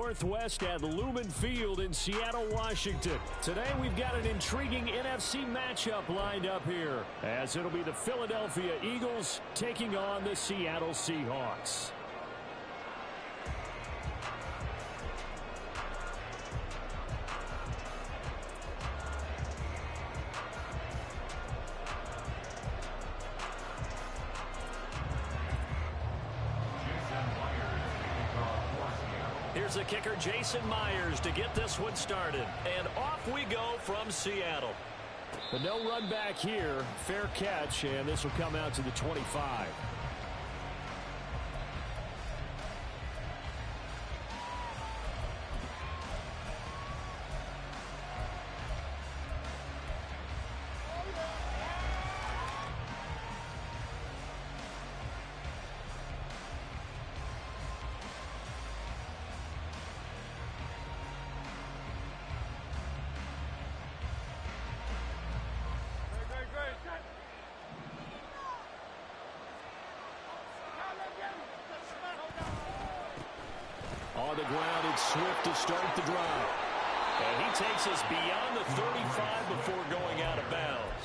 Northwest at Lumen Field in Seattle, Washington. Today we've got an intriguing NFC matchup lined up here, as it'll be the Philadelphia Eagles taking on the Seattle Seahawks. Here's the kicker, Jason Myers, to get this one started. And off we go from Seattle. But no run back here. Fair catch, and this will come out to the 25. On the ground, it's Swift to start the drive. And he takes us beyond the 35 before going out of bounds.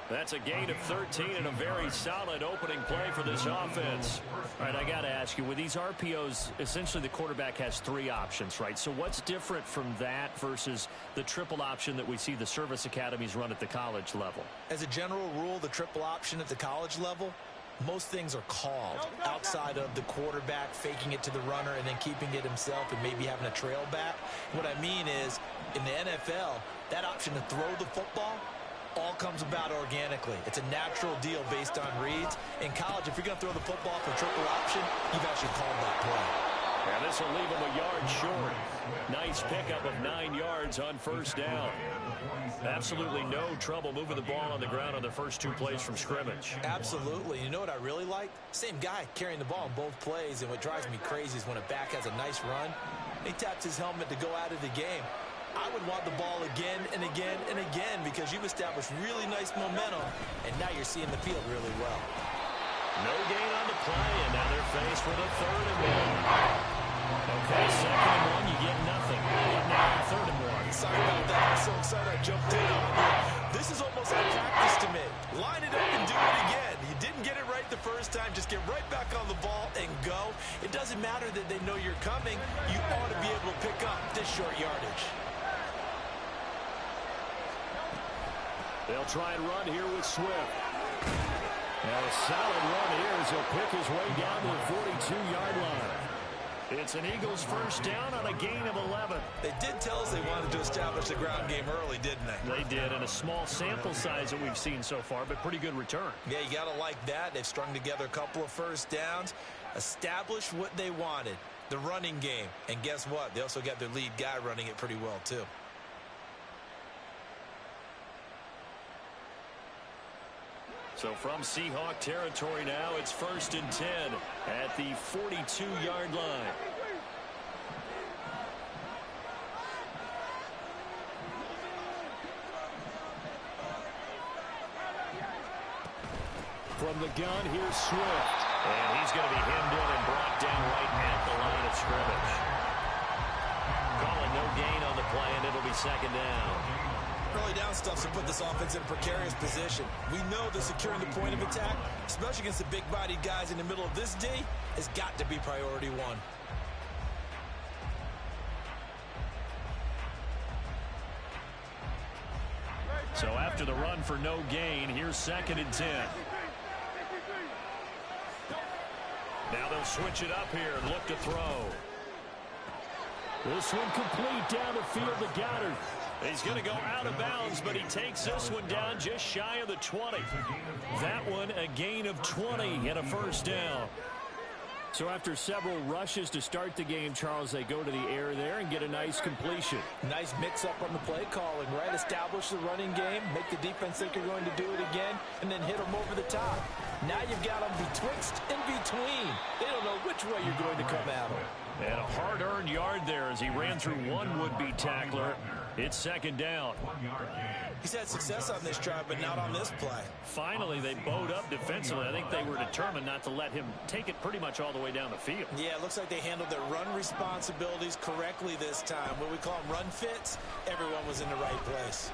That's a gain of 13 and a very solid opening play for this offense. All right, I got to ask you, with these RPOs, essentially the quarterback has three options, right? So what's different from that versus the triple option that we see the service academies run at the college level? As a general rule, the triple option at the college level, most things are called outside of the quarterback faking it to the runner and then keeping it himself and maybe having a trail back. What I mean is, in the NFL, that option to throw the football all comes about organically. It's a natural deal based on reads. In college, if you're going to throw the football for triple option, you've actually called that play. And this will leave him a yard short. Nice pickup of 9 yards on first down. Absolutely no trouble moving the ball on the ground on the first two plays from scrimmage. Absolutely. You know what I really like? Same guy carrying the ball in both plays, and what drives me crazy is when a back has a nice run, he taps his helmet to go out of the game. I would want the ball again and again and again because you've established really nice momentum, and now you're seeing the field really well. No gain on the play, and now they're faced with a 3rd and 1. Okay, 2nd and 1, you get nothing. And now 3rd and 1. Sorry about that. I'm so excited I jumped in on you. This is almost like practice to me. Line it up and do it again. You didn't get it right the first time. Just get right back on the ball and go. It doesn't matter that they know you're coming. You ought to be able to pick up this short yardage. They'll try and run here with Swift. Now a solid run here as he'll pick his way down to the 42-yard line. It's an Eagles first down on a gain of 11. They did tell us they wanted to establish the ground game early, didn't they? They did, and a small sample size that we've seen so far, but pretty good return. Yeah, you got to like that. They've strung together a couple of first downs, established what they wanted, the running game. And guess what? They also got their lead guy running it pretty well, too. So from Seahawk territory now, it's 1st and 10 at the 42-yard line. From the gun, here's Swift. And he's going to be hemmed in and brought down right at the line of scrimmage. Calling no gain on the play, and it'll be 2nd down. Early down stuff to put this offense in a precarious position. We know that securing the point of attack, especially against the big-bodied guys in the middle of this D, has got to be priority one. So after the run for no gain, here's 2nd and 10. Now they'll switch it up here and look to throw. This one complete down the field to Goddard. He's going to go out of bounds, but he takes this one down just shy of the 20. That one a gain of 20 and a first down. So after several rushes to start the game, Charles, they go to the air there and get a nice completion. Nice mix-up on the play calling, right? Establish the running game, make the defense think you're going to do it again, and then hit them over the top. Now you've got them betwixt and between. They don't know which way you're going to come at them. And a hard-earned yard there as he ran through one would-be tackler. It's second down. He's had success on this drive, but not on this play. Finally, they bowed up defensively. I think they were determined not to let him take it pretty much all the way down the field. Yeah, it looks like they handled their run responsibilities correctly this time. What we call them run fits, everyone was in the right place.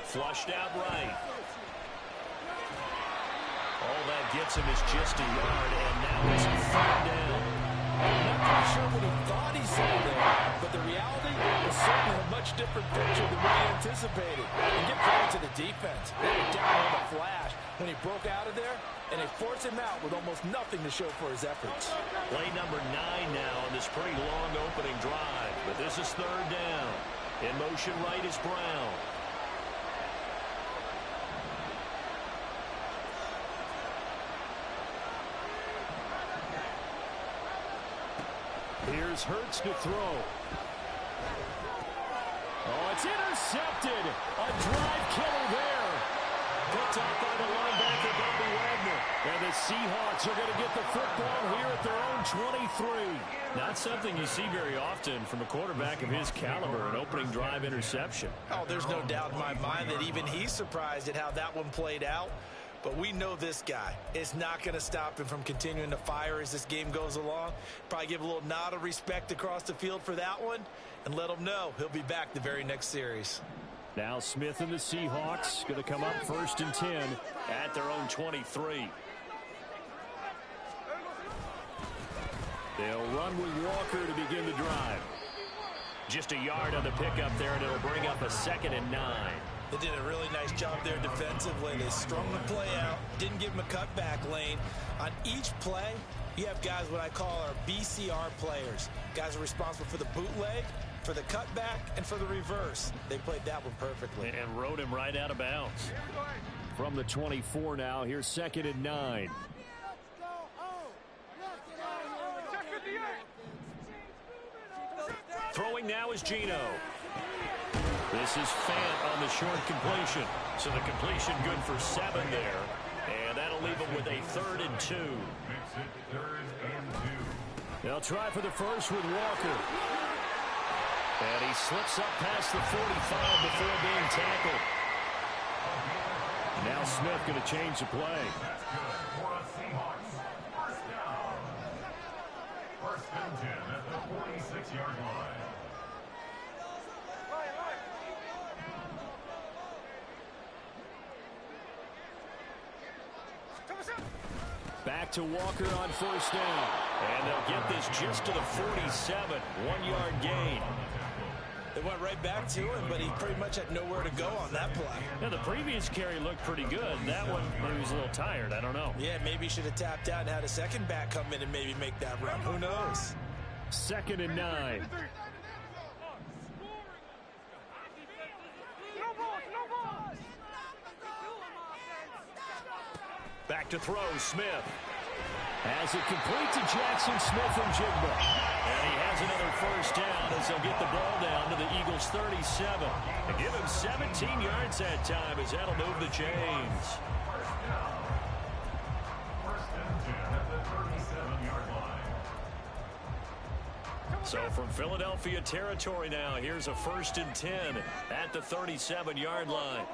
Flushed out right. All that gets him is just a yard, and now it's third down. I'm not quite sure what he thought he saw there, but the reality was certainly a much different picture than what he anticipated. And give credit to the defense. They were down on the flash when he broke out of there, and they forced him out with almost nothing to show for his efforts. Play number 9 now on this pretty long opening drive, but this is third down. In motion right is Brown. Here's Hurts to throw. Oh, it's intercepted. A drive killer there. Picked up by the linebacker, Bobby Wagner. And the Seahawks are going to get the football here at their own 23. Not something you see very often from a quarterback of his caliber, an opening drive interception. Oh, there's no doubt in my mind that even he's surprised at how that one played out. But we know this guy is not going to stop him from continuing to fire as this game goes along. Probably give a little nod of respect across the field for that one and let him know he'll be back the very next series. Now Smith and the Seahawks going to come up 1st and 10 at their own 23. They'll run with Walker to begin the drive. Just a yard on the pickup there, and it'll bring up a 2nd and 9. They did a really nice job there defensively. They strung the play out, didn't give him a cutback lane. On each play, you have guys what I call our BCR players. Guys are responsible for the bootleg, for the cutback, and for the reverse. They played that one perfectly. And rode him right out of bounds. From the 24 now, here's 2nd and 9. Throwing now is Geno. This is Fant on the short completion. So the completion good for 7 there. And that'll leave him with a 3rd and 2. They'll try for the first with Walker. And he slips up past the 45 before being tackled. Now Smith going to change the play. First and 10 at the 46-yard line. Back to Walker on 1st down. And they'll get this just to the 47. 1-yard gain. They went right back to him, but he pretty much had nowhere to go on that play. Now, the previous carry looked pretty good. That one, he was a little tired. I don't know. Yeah, maybe he should have tapped out and had a second back come in and maybe make that run. Who knows? 2nd and 9. Back to throw, Smith. Has it complete to Jackson Smith-Njigba. And he has another 1st down as they'll get the ball down to the Eagles' 37. And give him 17 yards that time as that'll move the chains. First and 10 at the 37-yard line. So from Philadelphia territory now, here's a 1st and 10 at the 37-yard line.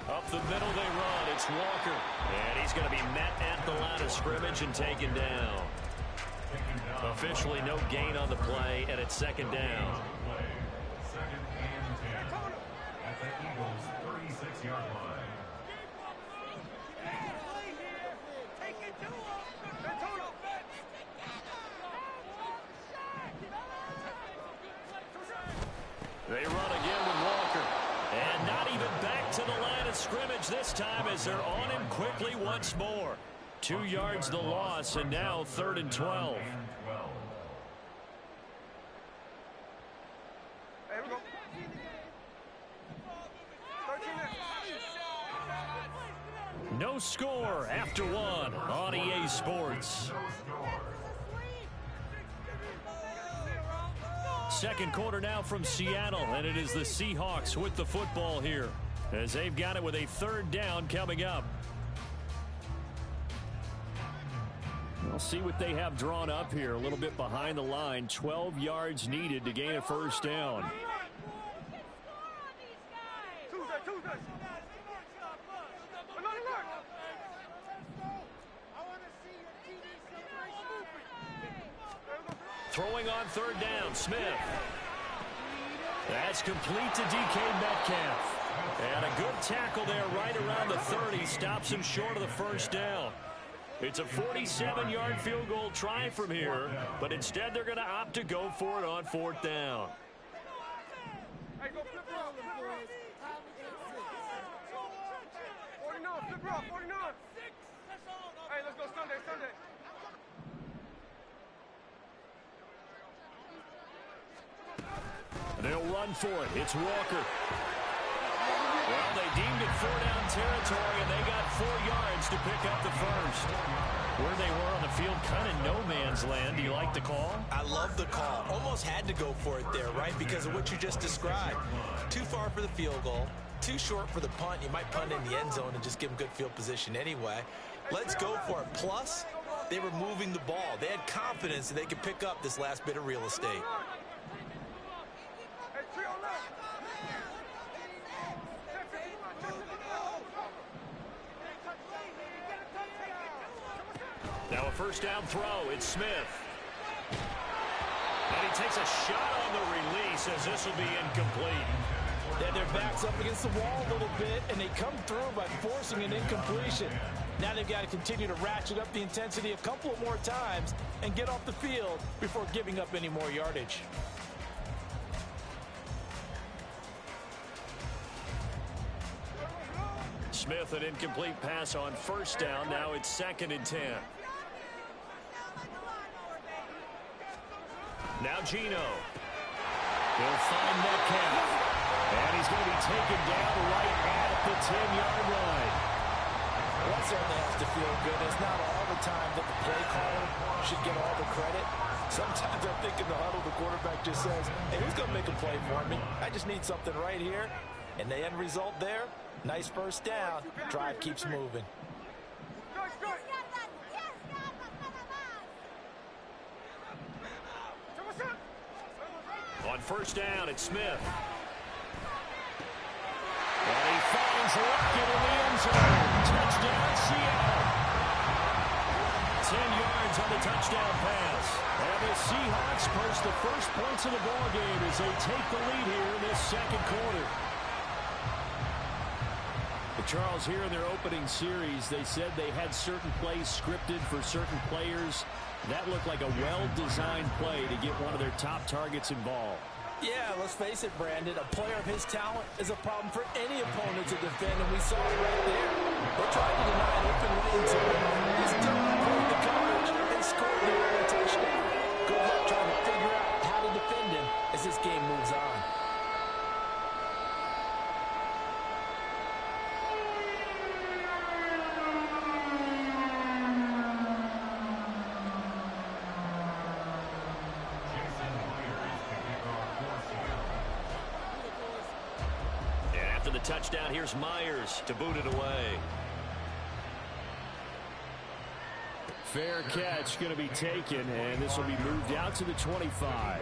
Up the middle they run. It's Walker. And he's going to be met at the line of scrimmage and taken down. Officially no gain on the play, and it's 2nd down. 2nd and 10 at the Eagles' 36-yard line. They run again with Walker. And not even back to the line of scrimmage this time as they're on him quickly once more. 2 yards the loss, and now 3rd and 12. No score after 1 on EA Sports. Second quarter now from Seattle, and it is the Seahawks with the football here as they've got it with a third down coming up. We'll see what they have drawn up here. A little bit behind the line. 12 yards needed to gain a first down. Throwing on third down, Smith. That's complete to DK Metcalf. And a good tackle there right around the 30. Stops him short of the first down. It's a 47-yard field goal try from here, but instead they're going to opt to go for it on fourth down. Hey, go flip rock, flip rock. 49, flip rock, 49. Hey, let's go Sunday, Sunday. They'll run for it. It's Walker. Well, they deemed it 4-down territory, and they got 4 yards to pick up the first. Where they were on the field, kind of no man's land. Do you like the call? I love the call. Almost had to go for it there, right? Because of what you just described. Too far for the field goal. Too short for the punt. You might punt in the end zone and just give them good field position anyway. Let's go for it. Plus, they were moving the ball. They had confidence that they could pick up this last bit of real estate. Now a first down throw. It's Smith. And he takes a shot on the release as this will be incomplete. Yeah, their back's up against the wall a little bit, and they come through by forcing an incompletion. Now they've got to continue to ratchet up the intensity a couple of more times and get off the field before giving up any more yardage. Smith, an incomplete pass on first down. Now it's 2nd and 10. Now Geno. He'll find Metcalf. And he's going to be taken down right at the 10-yard line. Well, that certainly has to feel good. It's not all the time that the play caller should get all the credit. Sometimes I think in the huddle, the quarterback just says, hey, who's going to make a play for me? I just need something right here. And the end result there, nice first down. Drive keeps moving. On first down, it's Smith. And he finds Lockett in the end zone. Touchdown, Seattle. 10 yards on the touchdown pass. And the Seahawks post the first points of the ballgame as they take the lead here in this second quarter. But Charles, here in their opening series, they said they had certain plays scripted for certain players. That looked like a well-designed play to get one of their top targets involved. Yeah, let's face it, Brandon. A player of his talent is a problem for any opponent to defend, and we saw it right there. They tried to deny an open lane to him. He still avoided the coverage and scored the early touchdown. Good luck trying to figure out how to defend him as this game moves on. Touchdown. Here's Myers to boot it away. Fair catch going to be taken, and this will be moved out to the 25.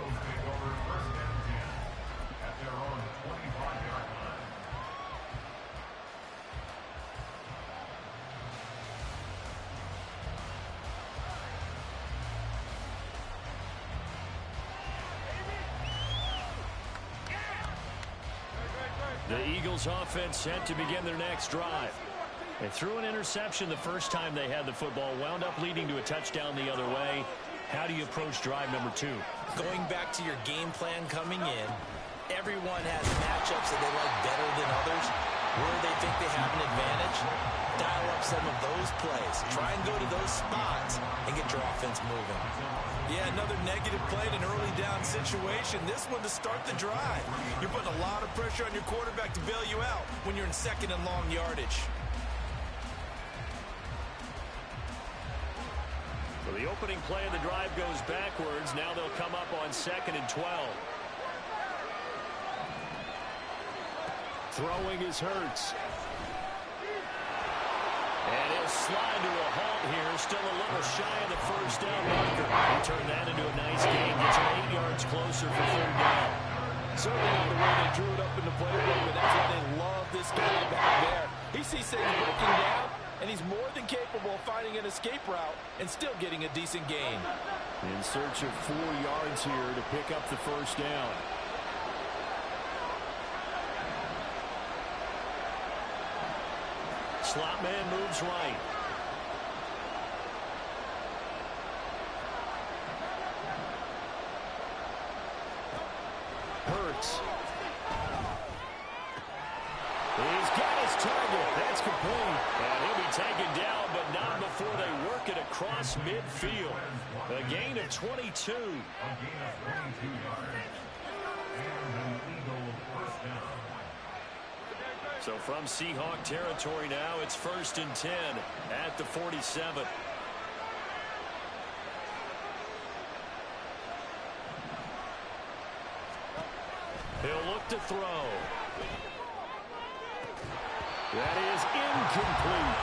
The Eagles offense set to begin their next drive. They threw an interception the first time they had the football, wound up leading to a touchdown the other way. How do you approach drive number 2? Going back to your game plan coming in, everyone has matchups that they like better than others. Where they think they have an advantage, dial up some of those plays. Try and go to those spots and get your offense moving. Yeah, another negative play in an early down situation. This one to start the drive. You're putting a lot of pressure on your quarterback to bail you out when you're in second and long yardage. So the opening play of the drive goes backwards. Now they'll come up on 2nd and 12. Throwing is Hurts. And he'll slide to a halt here. Still a little shy of the first down marker. He turned that into a nice gain. Gets him 8 yards closer for third down. Certainly not the way they drew it up in the playbook, but that's why they love this guy back there. He sees things breaking down, and he's more than capable of finding an escape route and still getting a decent gain. In search of 4 yards here to pick up the first down. Slot man moves right. Hurts. He's got his target. That's complete. And he'll be taken down, but not before they work it across midfield. A gain of 22. So from Seahawk territory now, it's 1st and 10 at the 47. He'll look to throw. That is incomplete.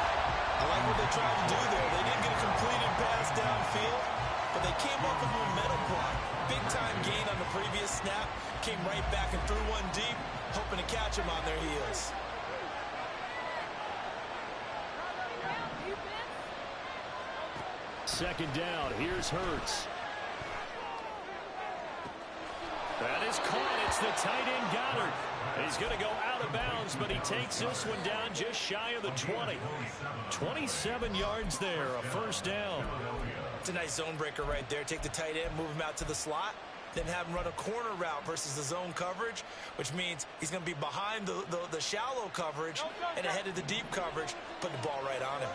I like what they tried to do there. They didn't get a completed pass downfield, but they came up with a momentum block. Big-time gain on the previous snap. Came right back and threw one deep, hoping to catch them on their heels. Second down. Here's Hurts. That is caught. It's the tight end Goddard. He's going to go out of bounds, but he takes this one down just shy of the 20. 27 yards there, a first down. It's a nice zone breaker right there. Take the tight end, move him out to the slot, then have him run a corner route versus the zone coverage, which means he's going to be behind the shallow coverage and ahead of the deep coverage, put the ball right on him.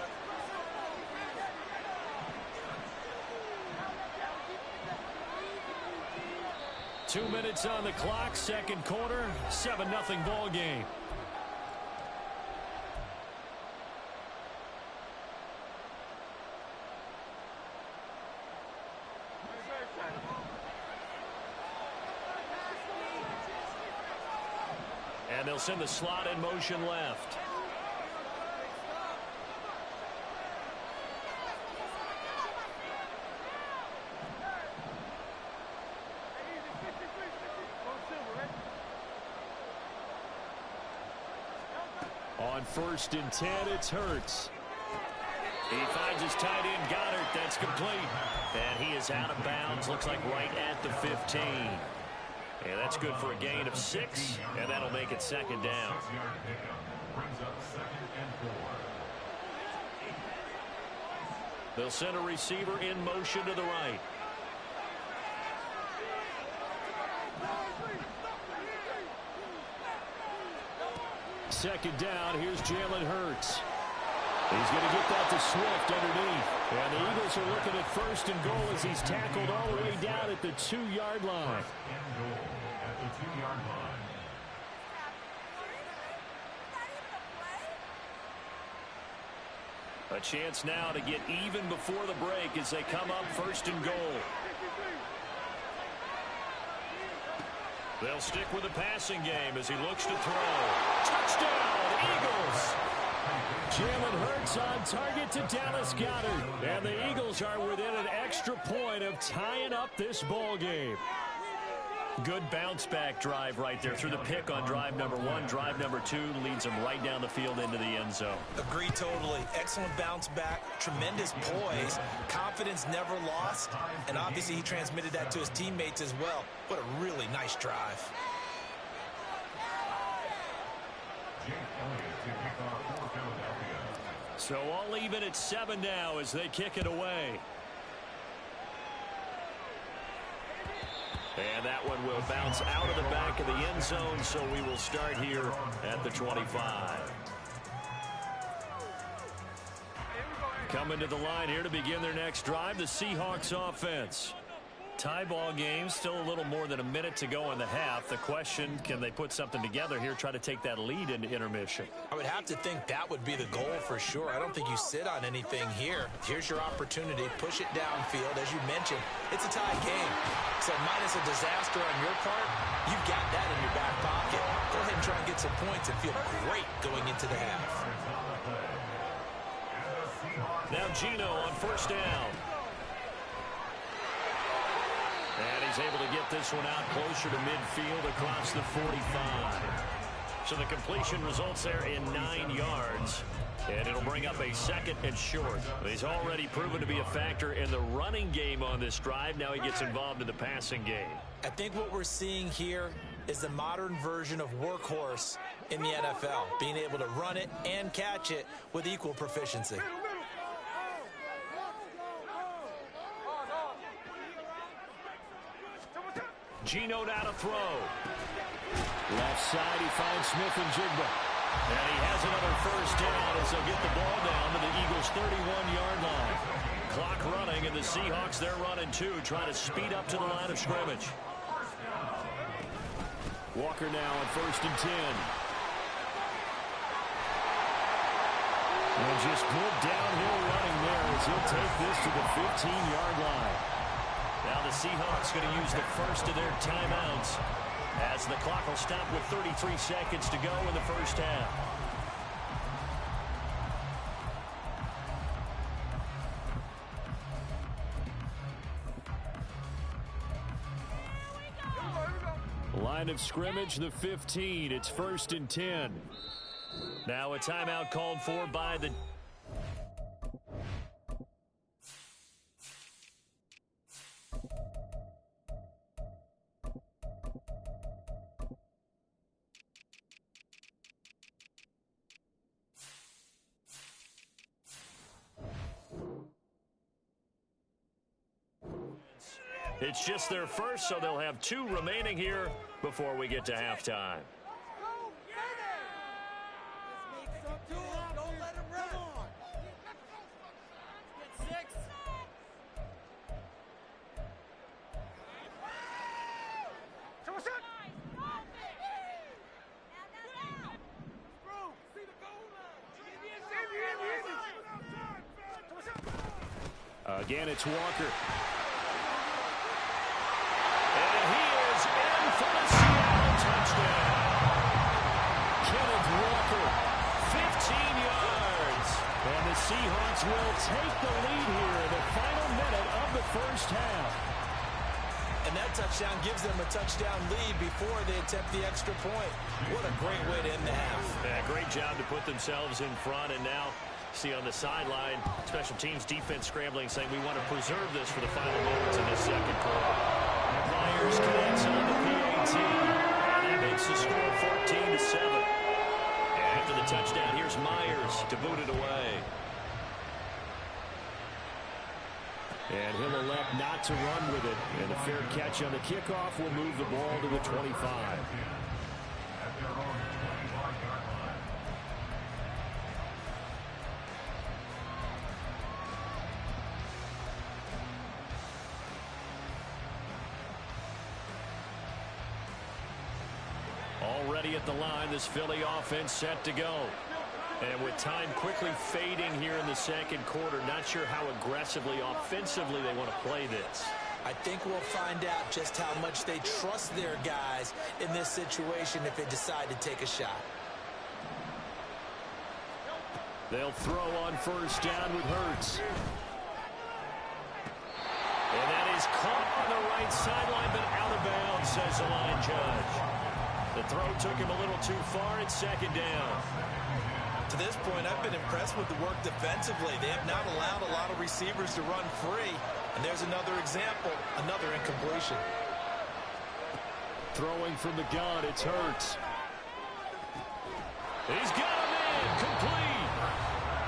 Two minutes on the clock, second quarter, 7-0 ball game. And they'll send the slot in motion left. On 1st and 10, it's Hurts. He finds his tight end Goddard. That's complete. And he is out of bounds. Looks like right at the 15. And that's good for a gain of 6. And that'll make it second down. They'll send a receiver in motion to the right. Second down, here's Jalen Hurts. He's going to get that to Swift underneath. And the Eagles are looking at 1st and goal as he's tackled all the way down at the 2-yard line. A chance now to get even before the break as they come up 1st and goal. They'll stick with the passing game as he looks to throw. Touchdown, Eagles! Jalen Hurts on target to Dallas Goedert. And the Eagles are within an extra point of tying up this ball game. Good bounce-back drive right there through the pick on drive number 1. Drive number 2 leads them right down the field into the end zone. Agree totally. Excellent bounce back, tremendous poise, confidence never lost, and obviously he transmitted that to his teammates as well. What a really nice drive. So all even at 7 now as they kick it away. And that one will bounce out of the back of the end zone, so we will start here at the 25. Coming to the line here to begin their next drive, the Seahawks offense. Tie ball game, still a little more than a minute to go in the half. The question, can they put something together here, try to take that lead into intermission? I would have to think that would be the goal for sure. I don't think you sit on anything here. Here's your opportunity. Push it downfield. As you mentioned, it's a tie game. So minus a disaster on your part, you've got that in your back pocket. Go ahead and try and get some points and feel great going into the half. Now Gino on first down. And he's able to get this one out closer to midfield across the 45. So the completion results there in 9 yards. And it'll bring up a 2nd and short. He's already proven to be a factor in the running game on this drive. Now he gets involved in the passing game. I think what we're seeing here is the modern version of workhorse in the NFL. Being able to run it and catch it with equal proficiency. Gino now to throw. Left side, he finds Smith-Njigba. And he has another first down as they'll get the ball down to the Eagles' 31-yard line. Clock running, and the Seahawks, they're running too, trying to speed up to the line of scrimmage. Walker now on 1st and 10. And just good downhill running there as he'll take this to the 15-yard line. Now the Seahawks going to use the first of their timeouts as the clock will stop with 33 seconds to go in the first half. Line of scrimmage, the 15. It's 1st and 10. Now a timeout called for by the... It's just their first, so they'll have 2 remaining here before we get to halftime. Again, it's Walker. And he is in for the Seattle touchdown. Kenneth Walker, 15 yards. And the Seahawks will take the lead here in the final minute of the first half. And that touchdown gives them a touchdown lead before they attempt the extra point. What a great way to end the half. Yeah, great job to put themselves in front, and now see on the sideline, special teams defense scrambling, saying we want to preserve this for the final moments in this second quarter. Myers connects on the PAT, and that makes the score 14-7. And after the touchdown, here's Myers to boot it away. And he'll elect not to run with it. And a fair catch on the kickoff will move the ball to the 25. Already at the line, this Philly offense set to go. And with time quickly fading here in the second quarter, not sure how aggressively, offensively they want to play this. I think we'll find out just how much they trust their guys in this situation if they decide to take a shot. They'll throw on first down with Hurts. And that is caught on the right sideline, but out of bounds, says the line judge. The throw took him a little too far. It's second down. To this point, I've been impressed with the work defensively. They have not allowed a lot of receivers to run free. And there's another example, another incompletion. Throwing from the gun, it's Hurts. He's got him in, complete.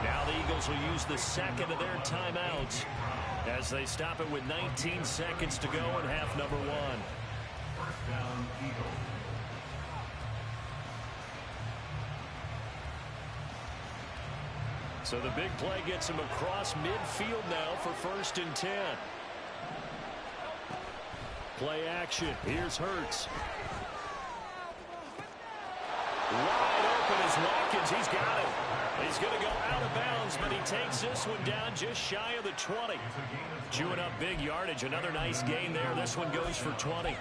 Now the Eagles will use the second of their timeouts as they stop it with 19 seconds to go in half number 1. First down, Eagles. So the big play gets him across midfield now for 1st and 10. Play action. Here's Hurts. Wide open is Watkins. He's got it. He's going to go out of bounds, but he takes this one down just shy of the 20. Chewing up big yardage. Another nice gain there. This one goes for 20.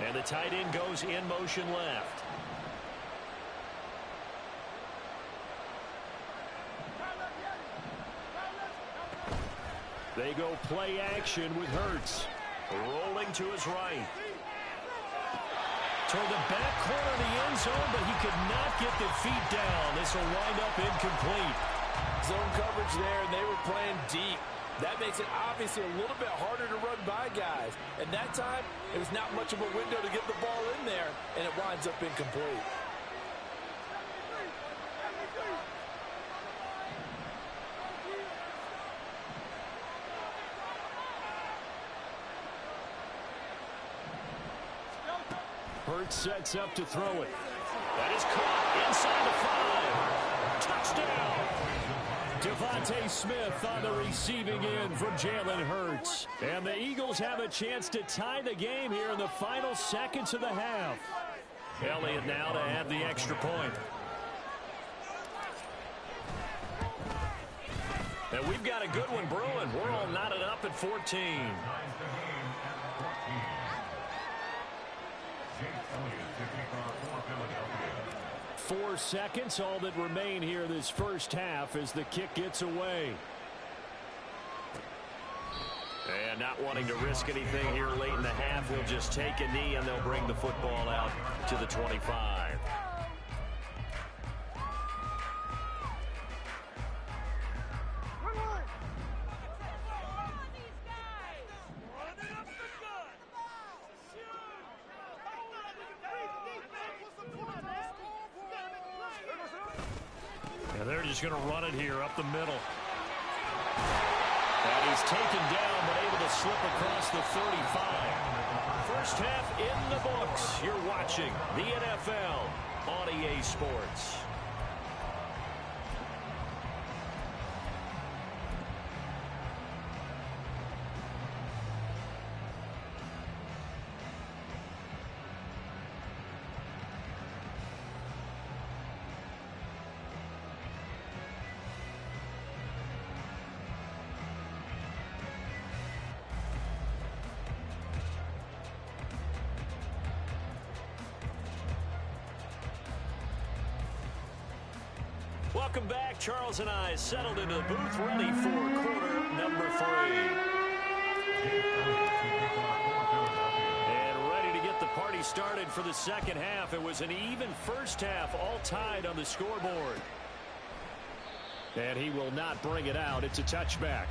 And the tight end goes in motion left. They go play action with Hurts. Rolling to his right. Toward the back corner of the end zone, but he could not get the feet down. This will wind up incomplete. Zone coverage there, and they were playing deep. That makes it obviously a little bit harder to run by guys. And that time, it was not much of a window to get the ball in there, and it winds up incomplete. Hurts sets up to throw it. That is caught inside the 5. Touchdown! Devontae Smith on the receiving end from Jalen Hurts. And the Eagles have a chance to tie the game here in the final seconds of the half. Elliott now to add the extra point. And we've got a good one brewing. We're all knotted up at 14. 4 seconds, all that remain here this first half as the kick gets away. And not wanting to risk anything here late in the half, he'll just take a knee and they'll bring the football out to the 25. They're just going to run it here up the middle. And he's taken down but able to slip across the 35. First half in the books. You're watching the NFL on EA Sports. Welcome back. Charles and I settled into the booth, ready for quarter number 3. And ready to get the party started for the second half. It was an even first half, all tied on the scoreboard. And he will not bring it out. It's a touchback.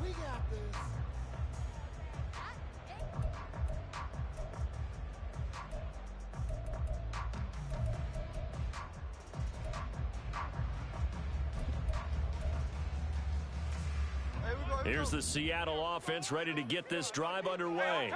We got this. Here's the Seattle offense ready to get this drive underway.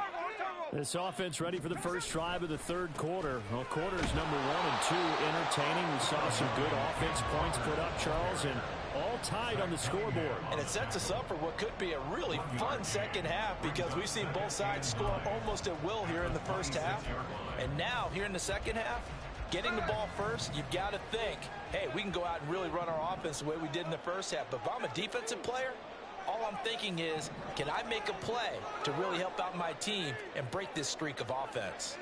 This offense ready for the first drive of the third quarter. Well, quarters number 1 and 2 entertaining. We saw some good offense points put up, Charles, and all tied on the scoreboard. And it sets us up for what could be a really fun second half because we've seen both sides score almost at will here in the first half. And now, here in the second half, getting the ball first, you've got to think, hey, we can go out and really run our offense the way we did in the first half. But if I'm a defensive player, all I'm thinking is, can I make a play to really help out my team and break this streak of offense?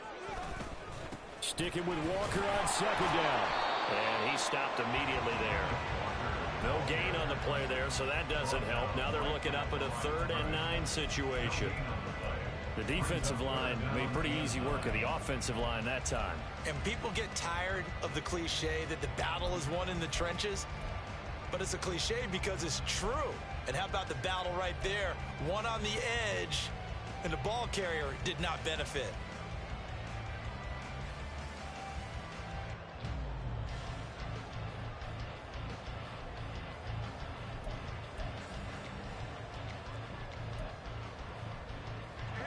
Sticking with Walker on second down. And he stopped immediately there. No gain on the play there, so that doesn't help. Now they're looking up at a 3rd and 9 situation. The defensive line made pretty easy work of the offensive line that time. And people get tired of the cliche that the battle is won in the trenches. But it's a cliche because it's true. And how about the battle right there? One on the edge, and the ball carrier did not benefit.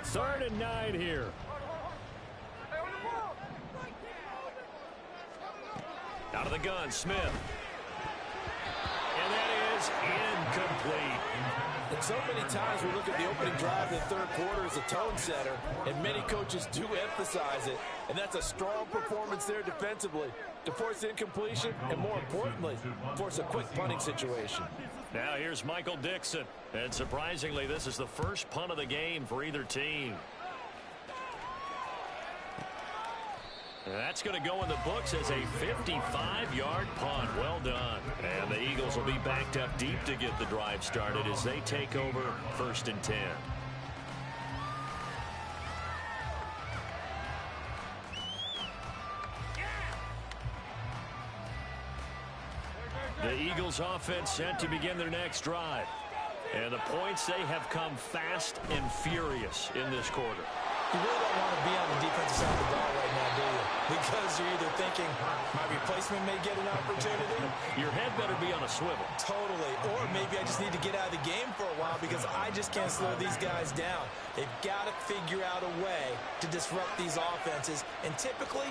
Third and 9 here. Out of the gun, Smith. And that is incomplete. And so many times we look at the opening drive in the third quarter as a tone setter, and many coaches do emphasize it. And that's a strong performance there defensively to force incompletion and, more importantly, force a quick punting situation. Now here's Michael Dixon. And surprisingly, this is the first punt of the game for either team. And that's going to go in the books as a 55-yard punt. Well done. And the Eagles will be backed up deep to get the drive started as they take over 1st and 10. The Eagles offense set to begin their next drive. And the points, they have come fast and furious in this quarter. You really don't want to be on the defensive side of the ball right now, do you? Because you're either thinking, my replacement may get an opportunity. Your head better be on a swivel. Totally. Or maybe I just need to get out of the game for a while because I just can't slow these guys down. They've got to figure out a way to disrupt these offenses. And typically,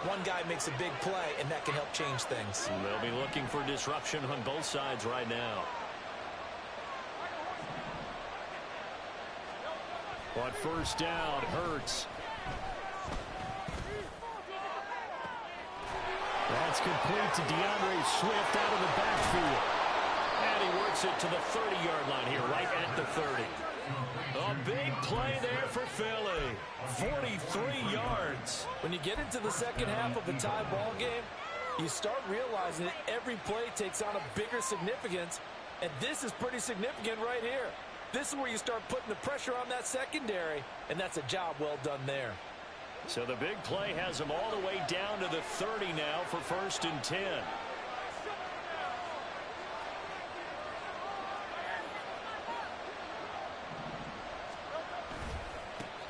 one guy makes a big play, and that can help change things. And they'll be looking for disruption on both sides right now. But first down, Hurts. That's complete to DeAndre Swift out of the backfield. And he works it to the 30-yard line here, right at the 30. A big play there for Philly. 43 yards. When you get into the second half of a tie ball game, you start realizing that every play takes on a bigger significance, and this is pretty significant right here. This is where you start putting the pressure on that secondary, and that's a job well done there. So the big play has them all the way down to the 30 now for 1st and 10.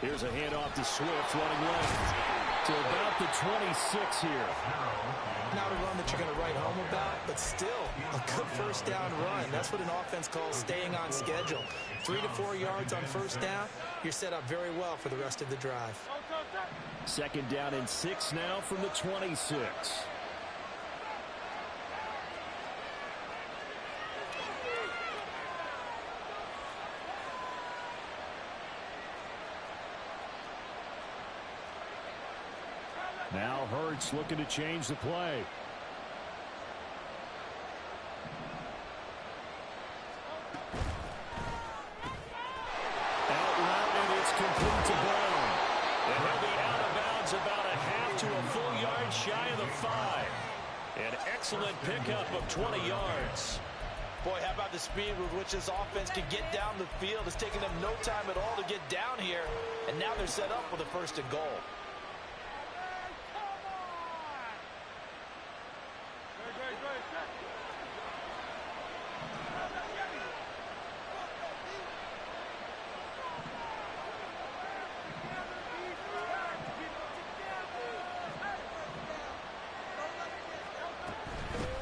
Here's a handoff to Swift running left to about the 26 here. Not a run that you're going to write home about, but still a good first down run. That's what an offense calls staying on schedule. 3 to 4 yards on first down, you're set up very well for the rest of the drive. 2nd down and 6 now from the 26. Now Hurts looking to change the play. Out route, and it's complete to Brown. And he'll be out of bounds about a half to a full yard shy of the 5. An excellent pickup of 20 yards. Boy, how about the speed with which this offense can get down the field? It's taken them no time at all to get down here, and now they're set up with a 1st and goal.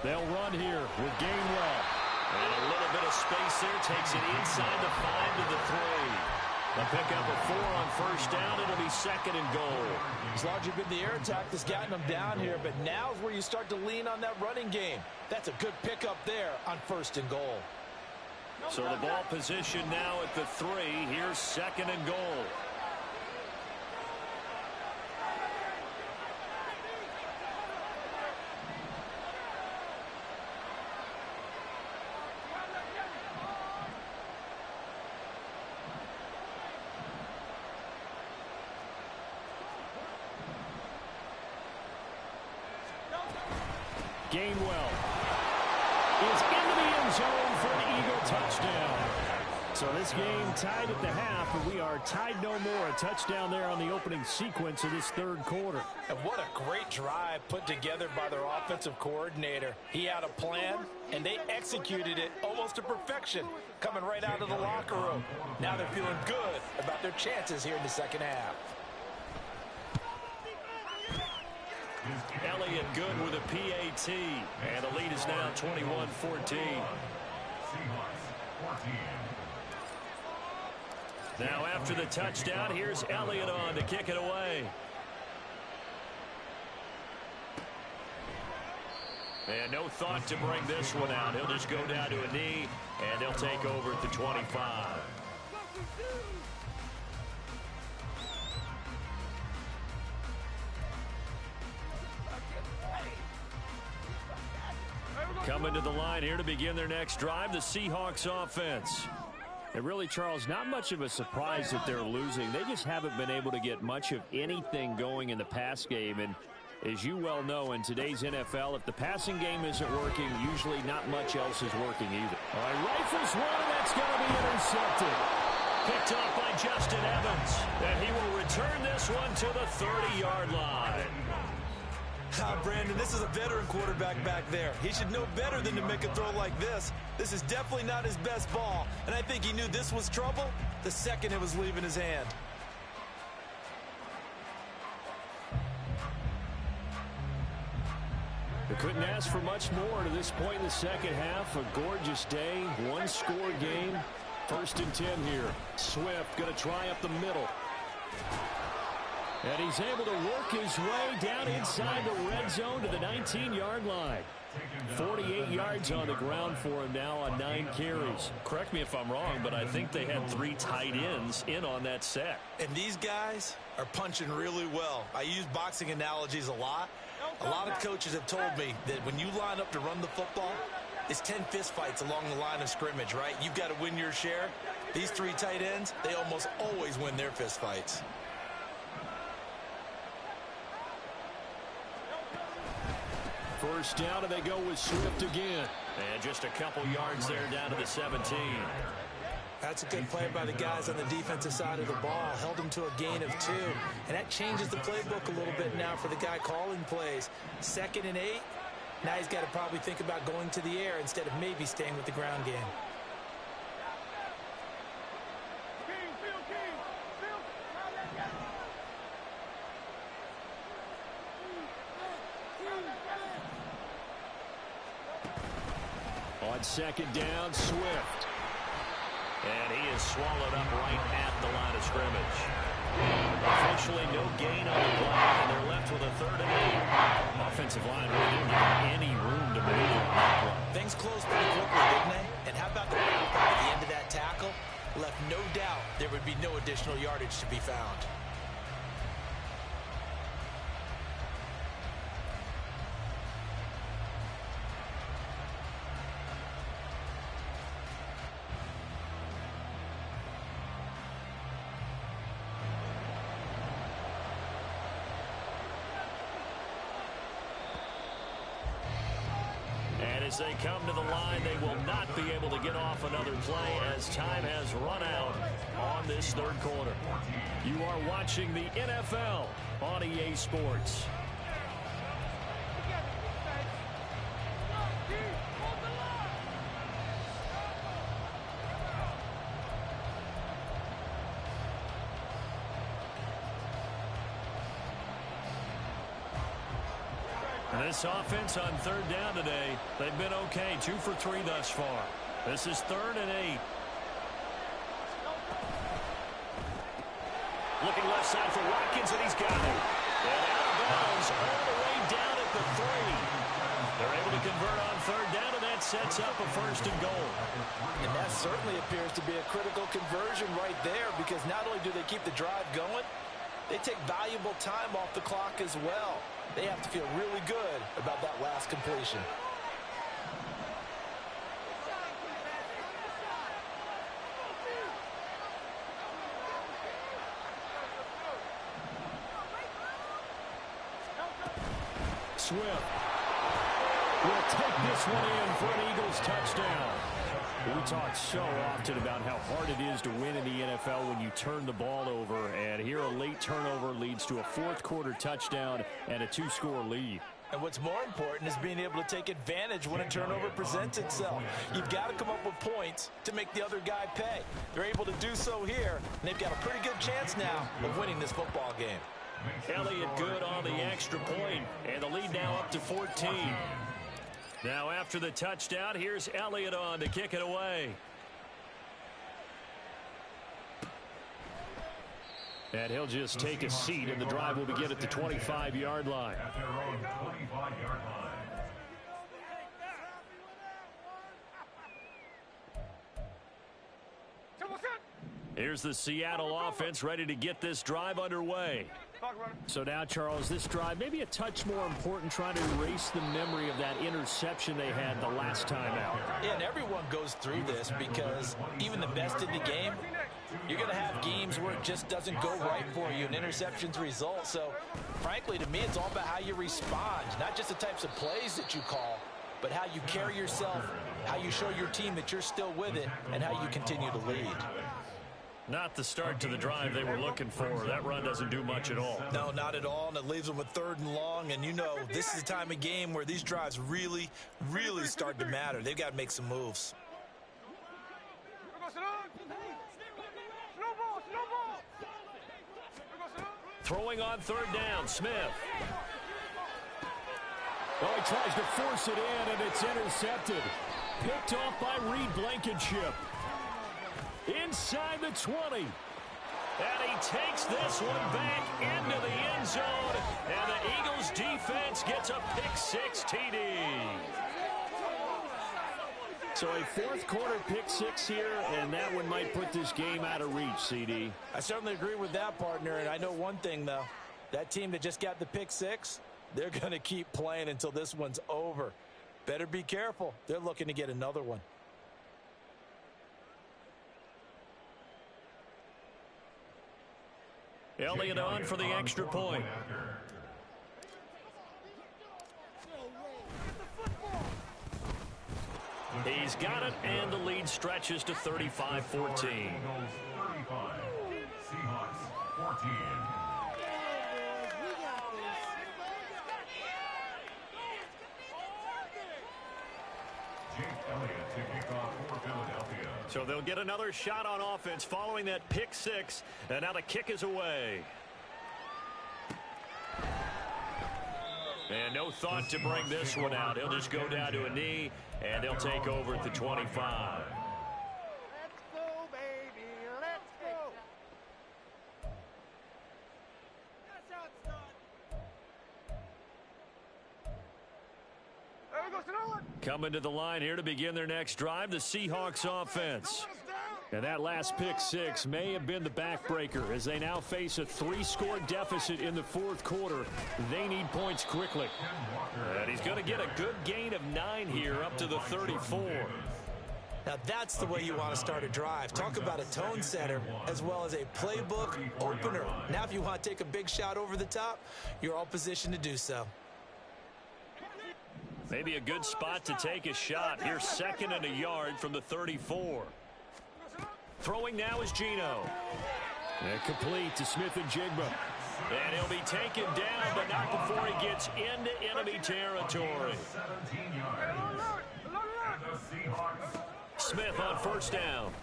They'll run here with Gainwell. And a little bit of space there takes it inside the 5 to the 3. A pickup of 4 on first down. It'll be 2nd and goal. It's largely been the air attack that's gotten them down here, but now is where you start to lean on that running game. That's a good pickup there on 1st and goal. So the ball position now at the 3. Here's 2nd and goal. Gainwell is into the end zone for an Eagle touchdown. So this game tied at the half, but we are tied no more. A touchdown there on the opening sequence of this 3rd quarter. And what a great drive put together by their offensive coordinator. He had a plan, and they executed it almost to perfection, coming right out of the locker room. Now they're feeling good about their chances here in the 2nd half. Elliott good with a PAT, and the lead is now 21-14. Now after the touchdown, here's Elliott on to kick it away. And no thought to bring this one out. He'll just go down to a knee, and they'll take over at the 25. Coming to the line here to begin their next drive, the Seahawks offense. And really, Charles, not much of a surprise that they're losing. They just haven't been able to get much of anything going in the pass game. And as you well know, in today's NFL, if the passing game isn't working, usually not much else is working either. All right, rifles one, and that's going to be intercepted. Picked off by Justin Evans. And he will return this one to the 30-yard line. Brandon, this is a veteran quarterback back there. He should know better than to make a throw like this. This is definitely not his best ball, and I think he knew this was trouble the second it was leaving his hand. They couldn't ask for much more to this point in the 2nd half. A gorgeous day, one-score game. 1st and 10 here. Swift going to try up the middle. And he's able to work his way down inside the red zone to the 19-yard line. 48 yards on the ground for him now on 9 carries. Correct me if I'm wrong, but I think they had 3 tight ends in on that set. And these guys are punching really well. I use boxing analogies a lot. A lot of coaches have told me that when you line up to run the football, it's 10 fistfights along the line of scrimmage, right? You've got to win your share. These 3 tight ends, they almost always win their fistfights. First down, and they go with Swift again. And just a couple yards there down to the 17. That's a good play by the guys on the defensive side of the ball. Held them to a gain of 2. And that changes the playbook a little bit now for the guy calling plays. 2nd and 8. Now he's got to probably think about going to the air instead of maybe staying with the ground game. On 2nd down, Swift. And he is swallowed up right at the line of scrimmage. Officially no gain on the play, and they're left with a 3rd and 8. Offensive line really didn't get any room to maneuver on that play. Things closed pretty quickly, didn't they? And how about the wrap at the end of that tackle? Left no doubt there would be no additional yardage to be found. As they come to the line, they will not be able to get off another play as time has run out on this 3rd quarter. You are watching the NFL on EA Sports. This offense on 3rd down today, they've been okay. 2 for 3 thus far. This is 3rd and 8. Looking left side for Watkins, and he's got it. And out of bounds all the way down at the 3. They're able to convert on third down, and that sets up a 1st and goal. And that certainly appears to be a critical conversion right there, because not only do they keep the drive going, they take valuable time off the clock as well. They have to feel really good about that last completion. Swift will take this one in for an Eagles touchdown. We talk so often about how hard it is to win in the NFL when you turn the ball over, and here a late turnover leads to a 4th quarter touchdown and a 2-score lead. And what's more important is being able to take advantage when a turnover presents itself. You've got to come up with points to make the other guy pay. They're able to do so here, and they've got a pretty good chance now of winning this football game. Elliott good on the extra point, and the lead now up to 14. Now after the touchdown, here's Elliott on to kick it away. And he'll just take a seat, and the drive will begin at the 25-yard line. At their own 25-yard line. Here's the Seattle offense ready to get this drive underway. So now, Charles, this drive maybe a touch more important, trying to erase the memory of that interception they had the last time out. Yeah, and everyone goes through this, because even the best in the game, you're going to have games where it just doesn't go right for you and interceptions result. So, frankly, to me, it's all about how you respond, not just the types of plays that you call, but how you carry yourself, how you show your team that you're still with it, and how you continue to lead. Not the start to the drive they were looking for. That run doesn't do much at all. No, not at all, and it leaves them with 3rd and long. And, you know, this is the time of game where these drives really, really start to matter. They've got to make some moves. Throwing on 3rd down, Smith. Oh, he tries to force it in, and it's intercepted. Picked off by Reed Blankenship. Inside the 20. And he takes this one back into the end zone. And the Eagles defense gets a pick-6 TD. So a 4th quarter pick-6 here, and that one might put this game out of reach, CD. I certainly agree with that, partner. And I know one thing, though. That team that just got the pick-6, they're going to keep playing until this one's over. Better be careful. They're looking to get another one. Elliott on for the extra point. He's got it, and the lead stretches to 35-14. Eagles 35, Seahawks 14. Jake Elliott to kick off for Philadelphia. So they'll get another shot on offense following that pick-6, and now the kick is away. And no thought to bring this one out. He'll just go down to a knee, and they'll take over at the 25. Let's go, baby. Let's go. That's how it's done. There we go, Sonoma. Coming to the line here to begin their next drive, the Seahawks offense. And that last pick-6 may have been the backbreaker as they now face a 3-score deficit in the 4th quarter. They need points quickly. And he's going to get a good gain of 9 here up to the 34. Now, that's the way you want to start a drive. Talk about a tone setter as well as a playbook opener. Now, if you want to take a big shot over the top, you're all positioned to do so. Maybe a good spot to take a shot. Here's 2nd and a yard from the 34. Throwing now is Geno. And complete to Smith and Jigba. And he'll be taken down, but not before he gets into enemy territory. 17 yards. And the Seahawks. Smith on 1st down.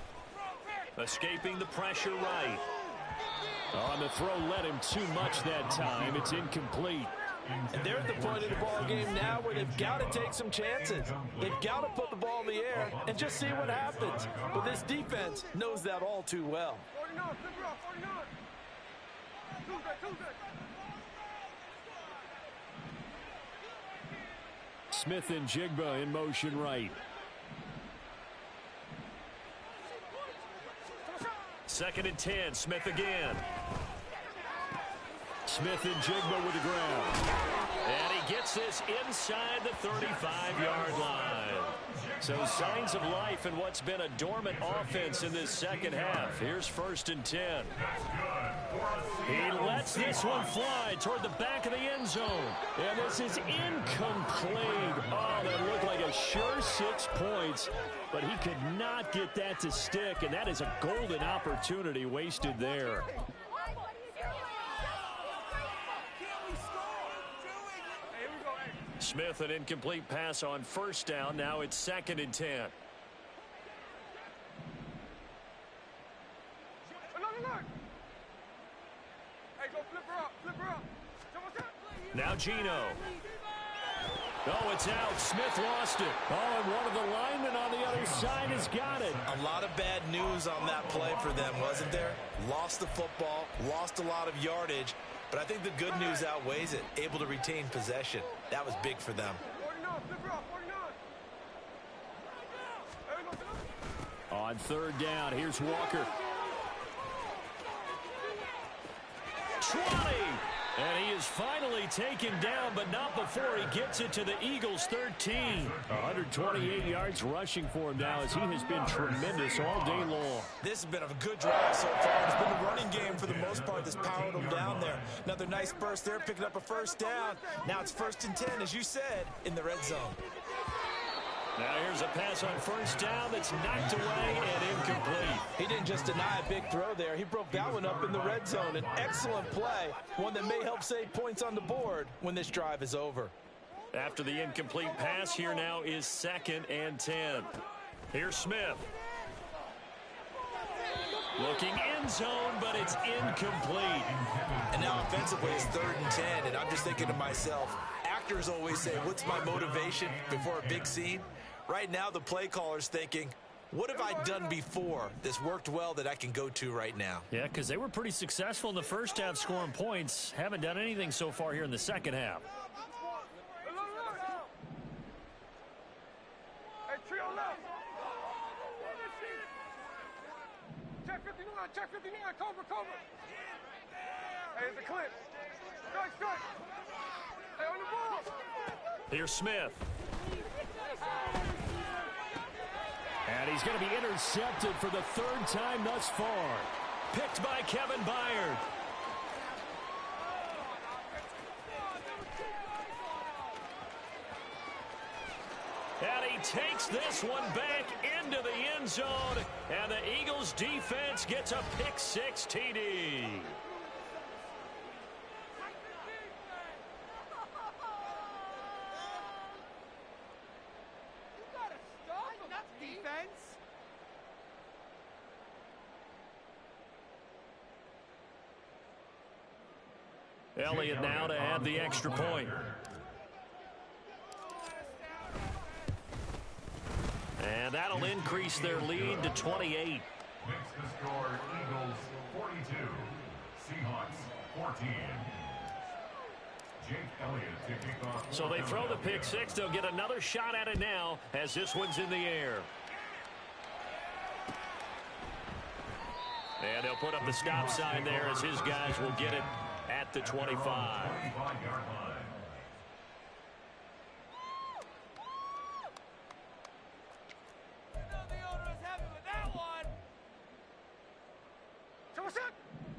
Escaping the pressure right. On the throw led him too much that time. It's incomplete. And they're at the point of the ball game now where they've got to take some chances. They've got to put the ball in the air and just see what happens. But this defense knows that all too well. 49, flip it up, 49. Smith and Jigba in motion right. Second and 10. Smith again. Smith and Jigba with the ground. And he gets this inside the 35-yard line. So signs of life in what's been a dormant offense in this second half. Here's first and 10. He lets this one fly toward the back of the end zone. And this is incomplete. Oh, that looked like a sure 6 points. But he could not get that to stick. And that is a golden opportunity wasted there. Smith, an incomplete pass on first down. Now it's second and 10. Now Gino. Oh, it's out. Smith lost it. Oh, and one of the linemen on the other side has got it. A lot of bad news on that play for them, wasn't there? Lost the football, lost a lot of yardage. But I think the good news outweighs it. Able to retain possession. That was big for them. On third down, here's Walker. 20! And he is finally taken down, but not before he gets it to the Eagles' 13. 128 yards rushing for him now as he has been tremendous all day long. This has been a good drive so far. It's been a running game for the most part that's powered him down there. Another nice burst there, picking up a first down. Now it's first and 10, as you said, in the red zone. Now here's a pass on first down that's knocked away and incomplete. He didn't just deny a big throw there. He broke that one up in the red zone. An excellent play, one that may help save points on the board when this drive is over. After the incomplete pass, here now is second and 10. Here's Smith. Looking end zone, but it's incomplete. And now offensively it's third and 10, and I'm just thinking to myself, actors always say, what's my motivation before a big scene? Right now the play caller's thinking, what have I done before that's worked well that I can go to right now? Yeah, because they were pretty successful in the first half scoring points. Haven't done anything so far here in the second half. Check 59, cover. Hey, it's a clip. Strike. Hey, on the ball. Here's Smith. And he's going to be intercepted for the third time thus far. Picked by Kevin Byard. And he takes this one back into the end zone. And the Eagles defense gets a pick-6 TD. Elliott now to add the extra point. And that'll increase their lead to 28. Makes the score Eagles 42, Seahawks 14. Jake Elliott to kick off. So they throw the pick-6. They'll get another shot at it now as this one's in the air. And they'll put up the stop sign there as his guys will get it at the 25. 25-yard line.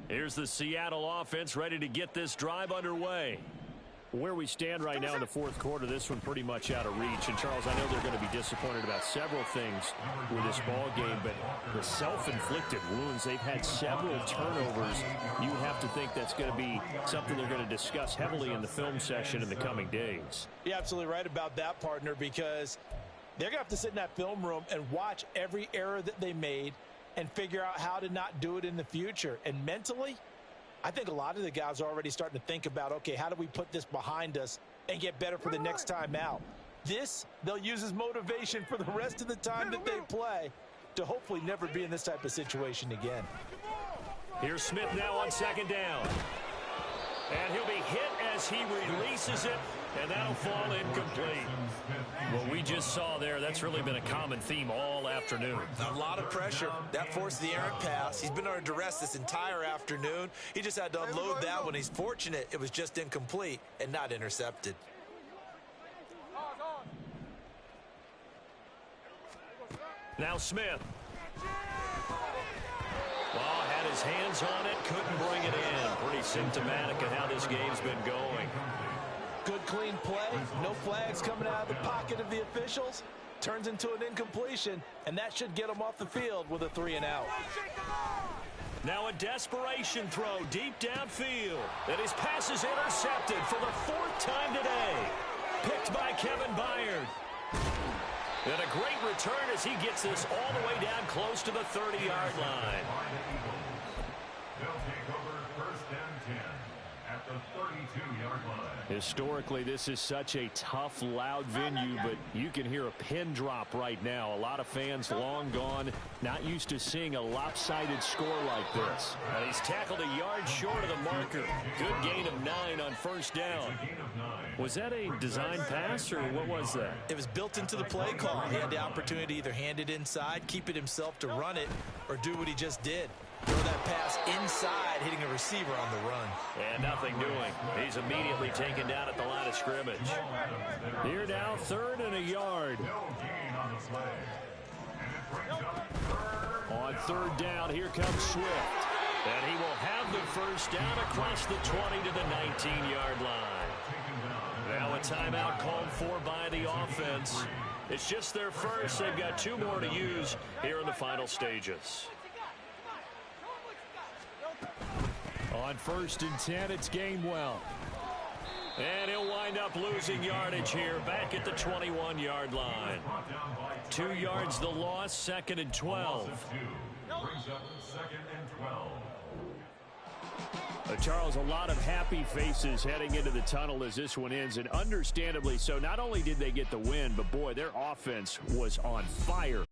Here's the Seattle offense ready to get this drive underway. Where we stand right now in the fourth quarter, this one pretty much out of reach. And, Charles, I know they're going to be disappointed about several things with this ball game, but the self-inflicted wounds, they've had several turnovers. You have to think that's going to be something they're going to discuss heavily in the film session in the coming days. You're absolutely right about that, partner, because they're going to have to sit in that film room and watch every error that they made and figure out how to not do it in the future. And mentally, I think a lot of the guys are already starting to think about, okay, how do we put this behind us and get better for the next time out? This, they'll use as motivation for the rest of the time that they play to hopefully never be in this type of situation again. Here's Smith now on second down. And he'll be hit as he releases it, and that'll fall incomplete. What we just saw there, that's really been a common theme all afternoon. A lot of pressure. That forced the errant pass. He's been under duress this entire afternoon. He just had to unload that one. He's fortunate it was just incomplete and not intercepted. Now Smith. Well, had his hands on it, couldn't bring it in. Pretty symptomatic of how this game's been going. Good, clean play. No flags coming out of the pocket of the officials. Turns into an incompletion, and that should get him off the field with a 3-and-out. Now a desperation throw deep downfield. And his pass is intercepted for the 4th time today. Picked by Kevin Byard. And a great return as he gets this all the way down close to the 30-yard line. They'll take over 1st and 10 at the 32-yard line. Historically, this is such a tough, loud venue, but you can hear a pin drop right now. A lot of fans long gone, not used to seeing a lopsided score like this. And he's tackled a yard short of the marker. Good gain of 9 on 1st down. Was that a design pass, or what was that? It was built into the play call. He had the opportunity to either hand it inside, keep it himself to run it, or do what he just did. Throw that pass inside, hitting a receiver on the run. And nothing doing. He's immediately taken down at the line of scrimmage. Here now, 3rd and a yard. On 3rd down, here comes Swift. And he will have the 1st down across the 20 to the 19-yard line. Now a timeout called for by the offense. It's just their first. They've got 2 more to use here in the final stages. On 1st and 10, it's Gainwell. And he'll wind up losing yardage here back at the 21-yard line. 2 yards the loss, 2nd and 12. Brings up 2nd and 12. Charles, a lot of happy faces heading into the tunnel as this one ends, and understandably so. Not only did they get the win, but boy, their offense was on fire.